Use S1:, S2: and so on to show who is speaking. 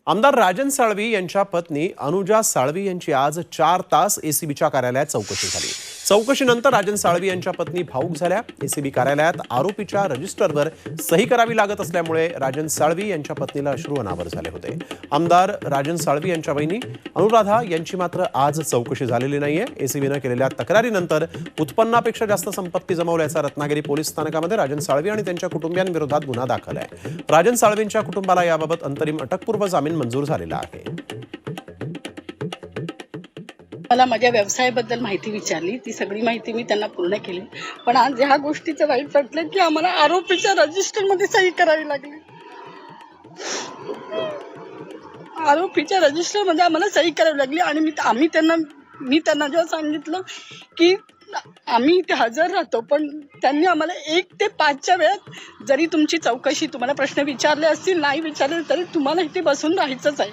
S1: आमदार राजन साळवी यांच्या पत्नी अनुजा साळवी यांची आज 4 तास एसीबीच्या कार्यालयात चौकशी झाली। चौकशीनंतर राजन साळवी यांच्या पत्नी भावूक झाल्या। एसीबी कार्यालयात आरोपीच्या रजिस्टरवर सही करावी लागत असल्यामुळे राजन साळवी यांच्या पत्नीला अश्रू अनावर झाले होते। आमदार राजन साळवी यांच्या बहिणी अनुराधा यांची मात्र आज चौकशी झालेली नाहीये। एसीबीने केलेल्या तक्रारीनंतर उत्पन्नापेक्षा जास्त संपत्ती जमवल्याचा रत्नागिरी पोलीस स्थानकामध्ये राजन साळवी आणि त्यांच्या कुटुंबियांविरोधात गुन्हा दाखल आहे। राजन साळवींच्या कुटुंबाला याबाबत अंतरिम अटकपूर्व जामीन मंजूर झालेला आहे।
S2: मला माझ्या व्यवसायाबद्दल माहिती विचारली, ती सगळी माहिती मी त्यांना पूर्ण केली। पण आज ह्या गोष्टीचं वाईट वाटलं की आम्हाला आरोपीच्या रजिस्टरमध्ये सही करावी लागली। आरोपीच्या रजिस्टरमध्ये आम्हाला सही करावी लागली आणि मी त्यांना जेव्हा सांगितलं की आम्ही इथे हजर राहतो, पण त्यांनी आम्हाला 1 ते 5च्या वेळात जरी तुमची चौकशी तुम्हाला प्रश्न विचारले असतील, नाही विचारले तरी तुम्हाला इथे बसून राहायचंच आहे।